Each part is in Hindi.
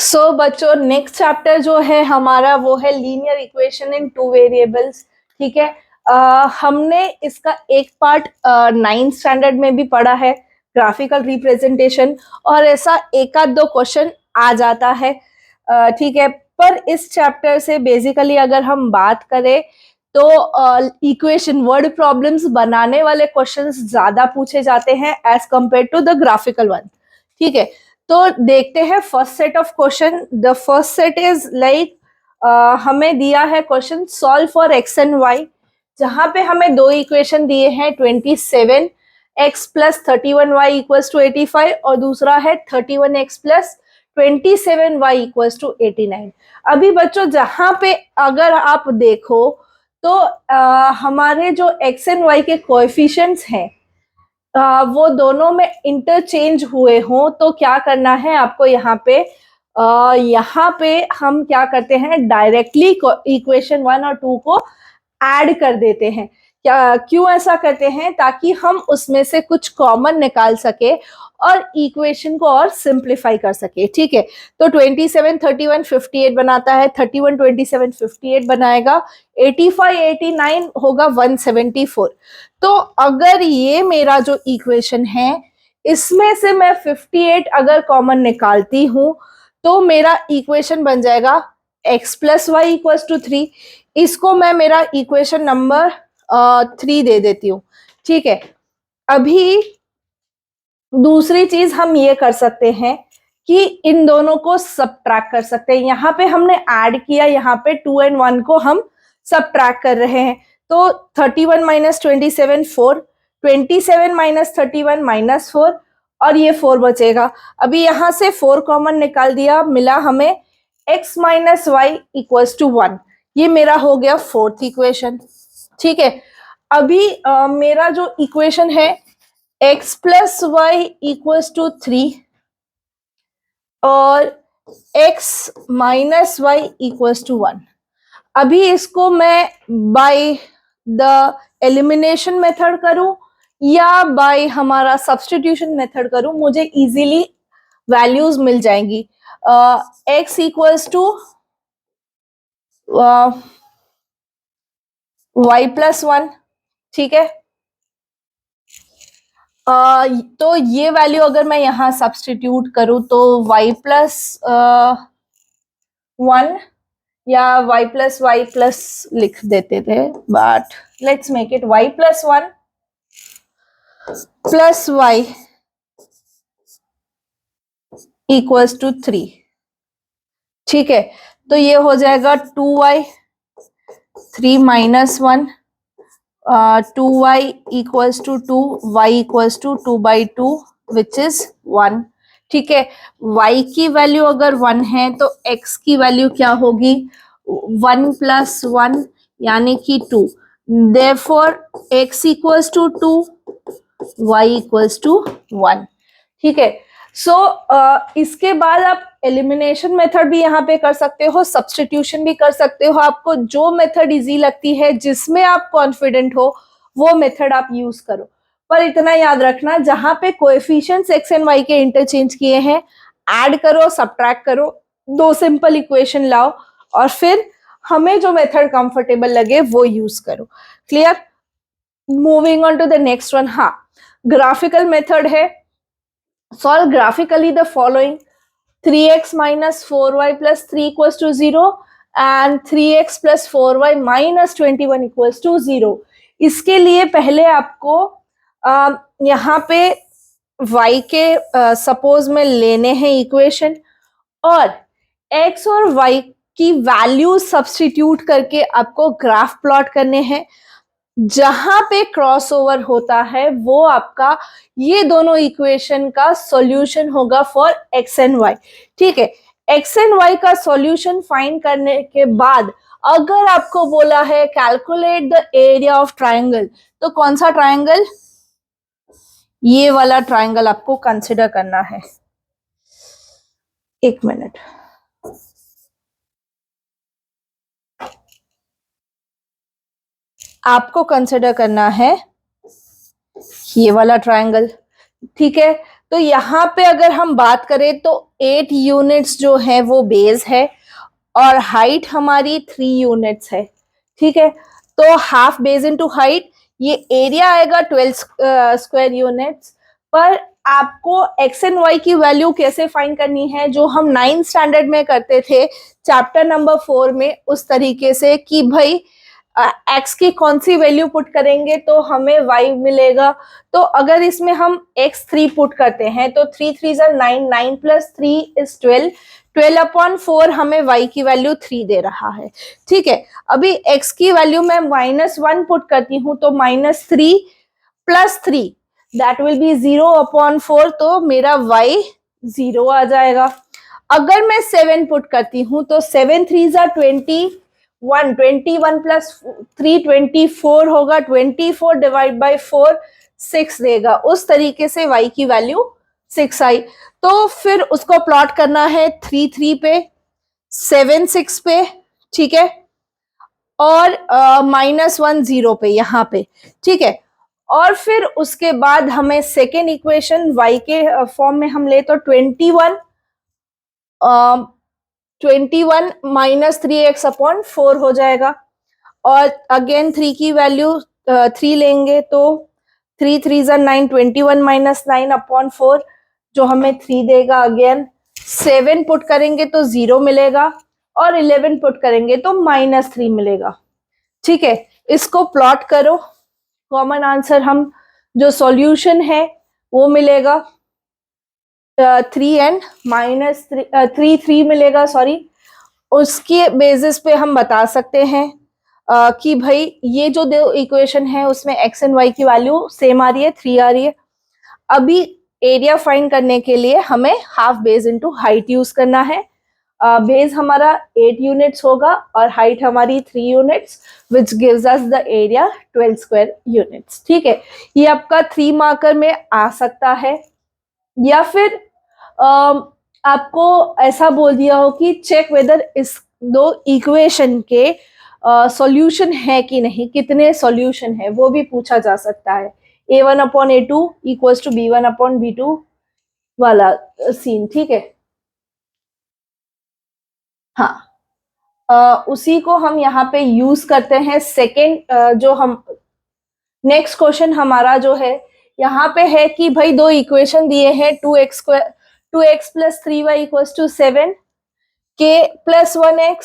सो बच्चों नेक्स्ट चैप्टर जो है हमारा वो है linear equation in two variables. ठीक है, हमने इसका एक पार्ट 9th स्टैंडर्ड में भी पढ़ा है, ग्राफिकल रिप्रेजेंटेशन, और ऐसा एक आध दो क्वेश्चन आ जाता है। ठीक है, पर इस चैप्टर से बेसिकली अगर हम बात करें तो इक्वेशन वर्ड प्रॉब्लम्स बनाने वाले क्वेश्चंस ज्यादा पूछे जाते हैं as compare to the graphical one. ठीक है, तो देखते हैं first set of question. The first set is like हमें दिया है question solve for x and y, जहां पे हमें दो इक्वेशन दिए हैं 27 x plus 31 y equals to 85 और दूसरा है 31 x plus 27 y equals to 89। अभी बच्चों जहां पे अगर आप देखो तो हमारे जो एक्स एंड वाई के कोएफिशिएंट्स हैं वो दोनों में इंटरचेंज हुए हों तो क्या करना है आपको यहाँ पे। यहाँ पे हम क्या करते हैं, डायरेक्टली इक्वेशन 1 और 2 को ऐड कर देते हैं। क्या क्यों ऐसा करते हैं, ताकि हम उसमें से कुछ कॉमन निकाल सके और इक्वेशन को और सिंप्लीफाई कर सके। ठीक है, तो 27 31 58 बनाता है, 31 27 58 बनाएगा, 85 89 होगा 174। तो अगर ये मेरा जो इक्वेशन है इसमें से मैं 58 अगर कॉमन निकालती हूं तो मेरा इक्वेशन बन जाएगा x plus y equal to 3। इसको मैं मेरा इक्वेशन नंबर 3 दे देती हूँ। ठीक है, अभी दूसरी चीज हम ये कर सकते हैं कि इन दोनों को सबट्रैक्ट कर सकते हैं। यहाँ पे हमने ऐड किया, यहाँ पे 2 और 1 को हम सबट्रैक्ट कर रहे हैं। तो 31 माइनस 27 4, 27 माइनस 31 माइनस 4 और ये 4 बचेगा। अभी यहाँ से 4 कॉमन निकाल दिया, मिला हमें x minus y equals to 1। ये मेरा हो गया फोर्थ इक्वेशन। ठीक है, अभी मेरा जो इक्वेशन है x plus y equals to 3 और x minus y equals to 1। अभी इसको मैं बाय द एलिमिनेशन मेथड करूं या बाय हमारा सब्स्टिट्यूशन मेथड करूं, मुझे इजीली वैल्यूज मिल जाएंगी। x equals to y plus 1। ठीक है, तो ये वैल्यू अगर मैं यहाँ सब्स्टिट्यूट करूं तो y प्लस 1 या y प्लस लिख देते थे, but let's make it y plus 1 plus y equals to 3। ठीक है, तो ये हो जाएगा 2y 3 minus 1, 2y equals to 2, y equals to 2/2 which is 1। ठीक है, y की वैल्यू अगर 1 है तो x की वैल्यू क्या होगी, 1 प्लस 1 यानी कि 2। Therefore x equals to 2, y equals to 1। ठीक है, सो इसके बाद आप एलिमिनेशन मेथड भी यहाँ पे कर सकते हो, सब्स्टिट्यूशन भी कर सकते हो। आपको जो मेथड इजी लगती है, जिसमें आप कॉन्फिडेंट हो, वो मेथड आप यूज करो। पर इतना याद रखना, जहां पे कोएफिशिएंट्स x एंड y के इंटरचेंज किए हैं, ऐड करो सब्ट्रैक्ट करो, दो सिंपल इक्वेशन लाओ और फिर हमें जो मेथड कंफर्टेबल लगे वो यूज करो। Clear? Moving on to the next one. हाँ, ग्राफिकल मेथड है। Solve graphically the following: 3x minus 4y plus 3 equals to 0 and 3x plus 4y minus 21 equals to 0। इसके लिए पहले आपको यहाँ पे y के सपोज में लेने हैं इक्वेशन और x और y की वैल्यू सब्स्टिट्यूट करके आपको ग्राफ प्लॉट करने हैं। जहां पे क्रॉसओवर होता है वो आपका ये दोनों इक्वेशन का सॉल्यूशन होगा फॉर एक्स एंड वाई। ठीक है, एक्स एंड वाई का सॉल्यूशन फाइंड करने के बाद अगर आपको बोला है calculate the area of triangle, तो कौन सा ट्राइंगल, ये वाला ट्राइंगल आपको कंसिडर करना है। एक मिनट, आपको कंसिडर करना है ये वाला ट्राइंगल। ठीक है, तो यहाँ पे अगर हम बात करें तो 8 यूनिट्स जो है वो बेस है और हाइट हमारी 3 यूनिट्स है, ठीक है। तो हाफ बेस इनटू हाइट, ये एरिया आएगा 12 स्क्वायर यूनिट्स। पर आपको एक्स एंड वाई की वैल्यू कैसे फाइंड करनी है, जो हम 9th स्टैंडर्ड में करते थे चैप्टर नंबर 4 में, उस तरीके से कि भाई एक्स की कौन सी वैल्यू पुट करेंगे तो हमें वाई मिलेगा। तो अगर इसमें हम x3 पुट करते हैं तो 3 3 9, 9 प्लस 3 इज 12, 12/4 हमें y की वैल्यू 3 दे रहा है, ठीक है। अभी x की वैल्यू में -1 पुट करती हूँ तो -3 प्लस 3 दैट विल बी 0/4, तो मेरा y 0 आ जाएगा। अगर मैं 7 पुट करती हूँ तो 7 3 21 प्लस 3 24 होगा, 24 डिवाइड बाई 4 6 देगा। उस तरीके से y की वैल्यू 6 आई। तो फिर उसको प्लॉट करना है 3 3 पे, 7 6 पे, ठीक है, और -1 0 पे यहाँ पे, ठीक है। और फिर उसके बाद हमें सेकेंड इक्वेशन y के फॉर्म में हम ले तो 21 -3x/4 हो जाएगा। और अगेन 3 की वैल्यू 3 लेंगे तो 3 3 9, 21 -9/4 जो हमें 3 देगा। अगेन 7 पुट करेंगे तो 0 मिलेगा और 11 पुट करेंगे तो -3 मिलेगा, ठीक है। इसको प्लॉट करो, कॉमन आंसर हम जो सॉल्यूशन है वो मिलेगा 3 एंड -3 मिलेगा, सॉरी। उसके बेसिस पे हम बता सकते हैं कि भाई ये जो दो इक्वेशन है उसमें एक्स एंड वाई की वैल्यू सेम आ रही है, 3 आ रही है। अभी एरिया फाइंड करने के लिए हमें half base into height use करना है। बेस हमारा 8 यूनिट्स होगा और हाइट हमारी 3 units, which gives us the area 12 square units, ठीक है। ये आपका 3 मार्कर में आ सकता है, या फिर आपको ऐसा बोल दिया हो कि चेक वेदर इस दो इक्वेशन के सॉल्यूशन है कि नहीं, कितने सॉल्यूशन है वो भी पूछा जा सकता है। a1/a2 इक्वल्स टू b1/b2 वाला सीन, ठीक है। हाँ, उसी को हम यहाँ पे यूज करते हैं। सेकेंड जो हम नेक्स्ट क्वेश्चन हमारा जो है यहाँ पे है कि भाई दो इक्वेशन दिए हैं 2x plus 3y equals to 7, k plus 1x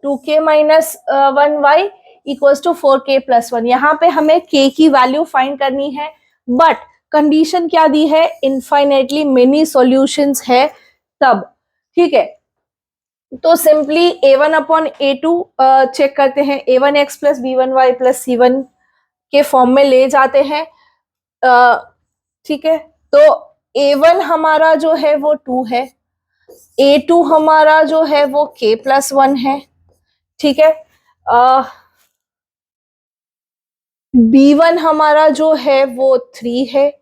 2k minus 1y equals to 4k plus 1। यहाँ पे हमें k की वैल्यू फाइंड करनी है, बट कंडीशन क्या दी है, इनफाइनेटली मेनी सॉल्यूशंस है तब, ठीक है। तो सिंपली a1/a2 चेक करते हैं, a1x plus b1y plus c1 के फॉर्म में ले जाते हैं, ठीक है। तो a1 हमारा जो है वो 2 है, a2 हमारा जो है वो k प्लस 1 है, ठीक है। b1 हमारा जो है वो 3 है,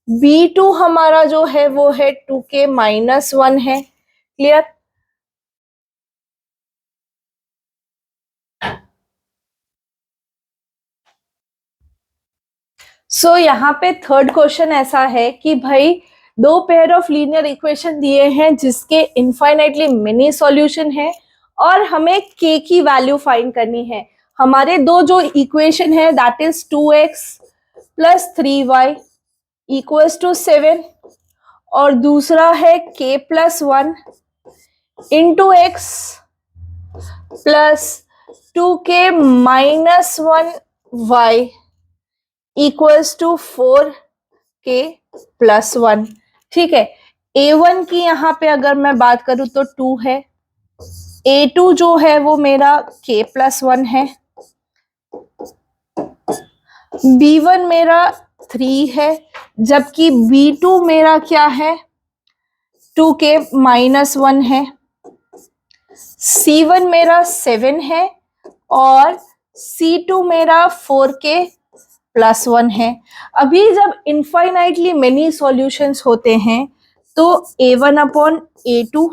b2 हमारा जो है वो है 2k माइनस 1 है। क्लियर? सो यहाँ पे थर्ड क्वेश्चन ऐसा है कि भाई दो पेयर ऑफ लीनियर इक्वेशन दिए हैं जिसके इनफाइनाइटली मेनी सॉल्यूशन है और हमें k की वैल्यू फाइंड करनी है। हमारे दो जो इक्वेशन है that is 2x plus 3y equals to 7 और दूसरा है k plus 1 into x plus 2k minus 1y equals to 4k plus 1, ठीक है। a1 की यहाँ पे अगर मैं बात करूं तो 2 है, a2 जो है वो मेरा k प्लस 1 है, b1 मेरा 3 है, जबकि b2 मेरा क्या है 2k माइनस 1 है, c1 मेरा 7 है और c2 मेरा 4k प्लस 1 है। अभी जब इनफाइनाइटली मेनी सॉल्यूशंस होते हैं तो a1/a2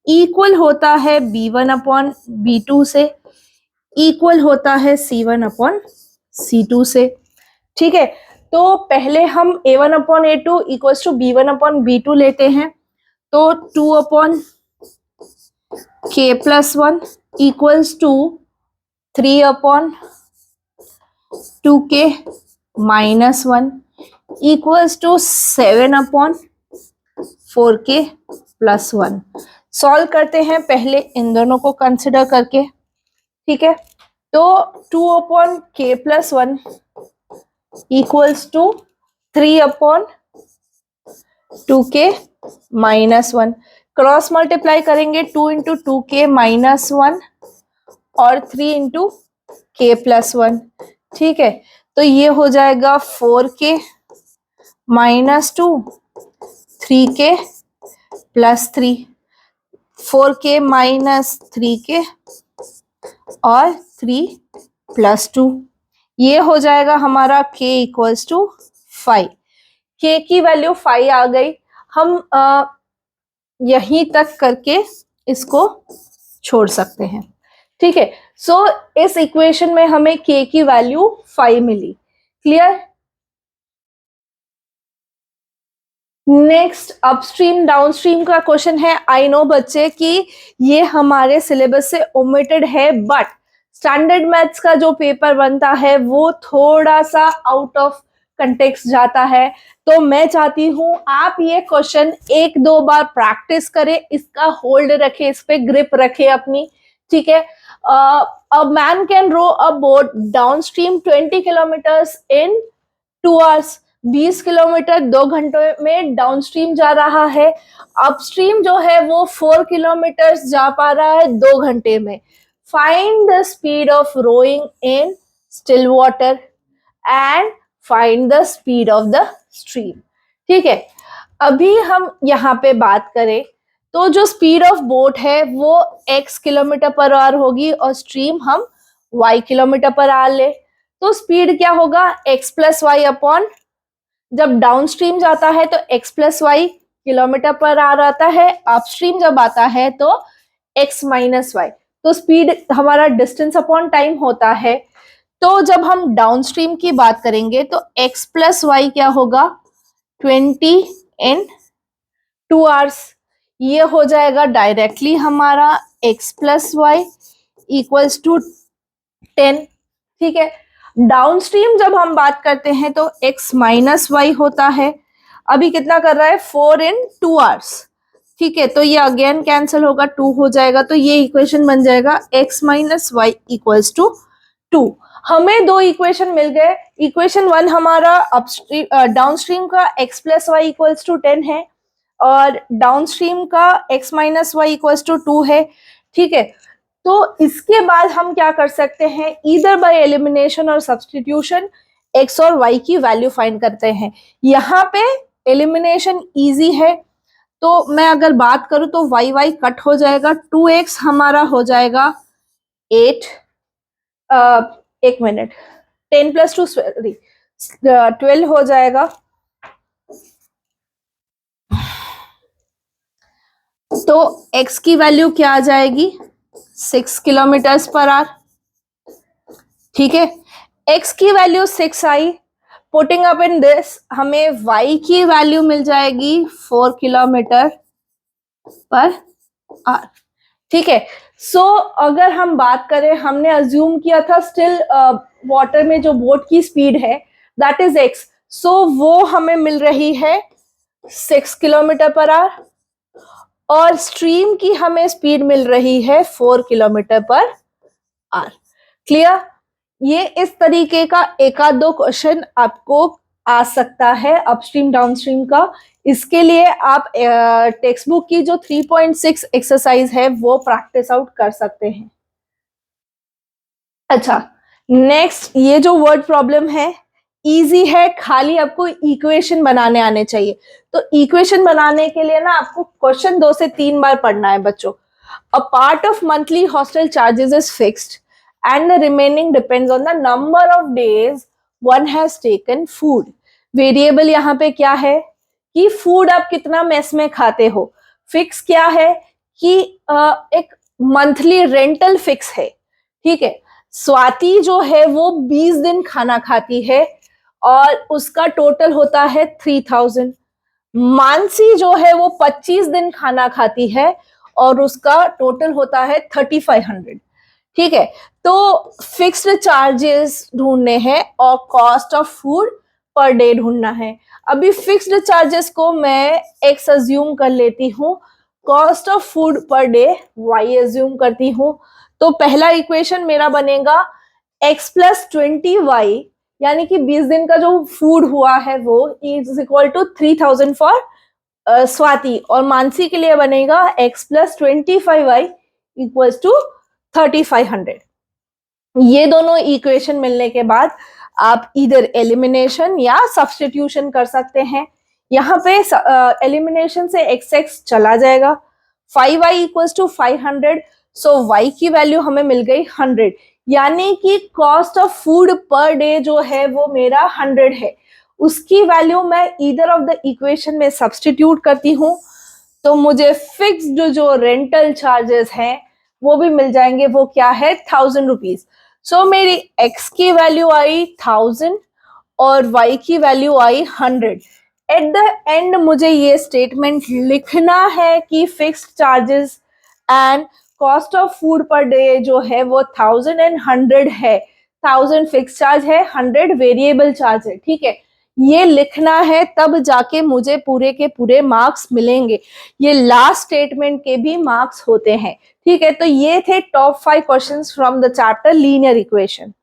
इक्वल होता है b1/b2 से, इक्वल होता है c1/c2 से, ठीक है। तो पहले हम a1 upon a2 equals to b1 upon b2 लेते हैं, तो 2 upon k plus 1 equals to 3 upon 2k minus 1 equals to 7 upon 4k plus 1। Solve करते हैं पहले इन दोनों को कंसिडर करके, ठीक है। तो 2 upon k plus 1 equals to 3 upon 2k minus 1। Cross multiply करेंगे 2 इंटू 2k माइनस 1 और 3 इंटू k प्लस 1, ठीक है। तो ये हो जाएगा 4k minus 2, 3k plus 3, 4k minus 3k और 3 प्लस 2। ये हो जाएगा हमारा k इक्वल्स टू 5। k की वैल्यू 5 आ गई। हम यहीं तक करके इसको छोड़ सकते हैं, ठीक है। सो इस इक्वेशन में हमें k की वैल्यू 5 मिली। क्लियर? नेक्स्ट अपस्ट्रीम डाउनस्ट्रीम का क्वेश्चन है। आई नो बच्चे कि ये हमारे सिलेबस से ओमिटेड है, बट स्टैंडर्ड मैथ्स का जो पेपर बनता है वो थोड़ा सा आउट ऑफ कंटेक्स्ट जाता है। तो मैं चाहती हूं आप ये क्वेश्चन एक दो बार प्रैक्टिस करें, इसका होल्ड रखें, इस पे ग्रिप रखें अपनी, ठीक है। A man can row a boat downstream 20 kilometres in 2 hours. 20 kilometre 2 घंटों में डाउनस्ट्रीम जा रहा है। अपस्ट्रीम जो है वो 4 किलोमीटर जा पा रहा है 2 घंटे में। Find the speed of rowing in still water and find the speed of the stream, ठीक है। अभी हम यहाँ पे बात करें तो जो स्पीड ऑफ बोट है वो x किलोमीटर पर आवर होगी और स्ट्रीम हम y किलोमीटर पर आवर ले, तो स्पीड क्या होगा x प्लस वाई अपॉन, जब डाउनस्ट्रीम जाता है तो x प्लस वाई किलोमीटर पर आवर आता है, अपस्ट्रीम जब आता है तो x माइनस वाई। तो स्पीड हमारा डिस्टेंस अपॉन टाइम होता है। तो जब हम डाउनस्ट्रीम की बात करेंगे तो x प्लस वाई क्या होगा 20 इन 2 आवर्स। ये हो जाएगा डायरेक्टली हमारा x plus y equals to 10, ठीक है। डाउनस्ट्रीम जब हम बात करते हैं तो x माइनस वाई होता है। अभी कितना कर रहा है 4 इन 2 आवर्स, ठीक है। तो ये अगेन कैंसिल होगा, 2 हो जाएगा, तो ये इक्वेशन बन जाएगा x minus y equals to 2। हमें दो इक्वेशन मिल गए। इक्वेशन 1 हमारा अपस्ट्रीम डाउनस्ट्रीम का x plus y equals to 10 है और डाउनस्ट्रीम का x minus y equals to 2 है, ठीक है। तो इसके बाद हम क्या कर सकते हैं, ईदर बाय एलिमिनेशन और सब्स्टिट्यूशन x और y की वैल्यू फाइंड करते हैं। यहाँ पे एलिमिनेशन इजी है, तो मैं अगर बात करूं तो y कट हो जाएगा, 2x हमारा हो जाएगा 8, एक मिनट, 10 प्लस 2 सॉरी 12 हो जाएगा। तो x की वैल्यू क्या आ जाएगी 6 किलोमीटर्स पर आवर, ठीक है। x की value 6 I, putting up in this हमें y की वैल्यू मिल जाएगी 4 किलोमीटर पर आवर, ठीक है। सो अगर हम बात करें, हमने अज्यूम किया था स्टिल वाटर में जो बोट की स्पीड है दैट इज x, सो वो हमें मिल रही है 6 किलोमीटर पर आवर और स्ट्रीम की हमें स्पीड मिल रही है 4 किलोमीटर पर आवर। क्लियर? ये इस तरीके का एक आध दो क्वेश्चन आपको आ सकता है अपस्ट्रीम डाउनस्ट्रीम का। इसके लिए आप टेक्स्ट बुक की जो 3.6 एक्सरसाइज है वो प्रैक्टिस आउट कर सकते हैं। अच्छा, नेक्स्ट ये जो वर्ड प्रॉब्लम है इजी है, खाली आपको इक्वेशन बनाने आने चाहिए। तो इक्वेशन बनाने के लिए ना आपको क्वेश्चन 2 से 3 बार पढ़ना है बच्चों। A part of monthly hostel charges is fixed and the remaining depends on the number of days one has taken food. Variable यहाँ पे क्या है कि फूड आप कितना मेस में खाते हो। फिक्स क्या है कि एक मंथली रेंटल फिक्स है, ठीक है। स्वाति जो है वो 20 दिन खाना खाती है और उसका टोटल होता है 3000। मानसी जो है वो 25 दिन खाना खाती है और उसका टोटल होता है 3500। ठीक है, तो फिक्स्ड चार्जेस ढूंढने हैं और cost of food per day ढूंढना है। अभी फिक्स्ड चार्जेस को मैं एक्स अज्यूम कर लेती हूँ, cost of food per day y assume करती हूँ। तो पहला इक्वेशन मेरा बनेगा एक्स प्लस 20y, यानी कि 20 दिन का जो फूड हुआ है वो is equal to 3000 for Swati, और मानसी के लिए बनेगा x plus 25y equals to 3500। ये दोनों इक्वेशन मिलने के बाद आप इधर एलिमिनेशन या सब्स्टिट्यूशन कर सकते हैं। यहाँ पे एलिमिनेशन से x चला जाएगा, 5y equals to 500, so y की वैल्यू हमें मिल गई 100, यानी कि cost of food per day जो है वो मेरा 100 है। उसकी वैल्यू मैं ईदर ऑफ द इक्वेशन में सब्स्टिट्यूट करती हूँ, तो मुझे फिक्स्ड जो रेंटल चार्जेस हैं वो भी मिल जाएंगे। वो क्या है, 1000 रुपीज। सो मेरी x की वैल्यू आई 1000 और y की value I 100। At the end मुझे ये स्टेटमेंट लिखना है कि fixed charges and cost of food per day जो है वो 1000 एंड 100 है। 1000 फिक्स चार्ज है, 100 वेरिएबल चार्ज है। ठीक है, ये लिखना है, तब जाके मुझे पूरे के पूरे मार्क्स मिलेंगे। ये लास्ट स्टेटमेंट के भी मार्क्स होते हैं। ठीक है, तो ये थे top 5 questions from the chapter linear equation.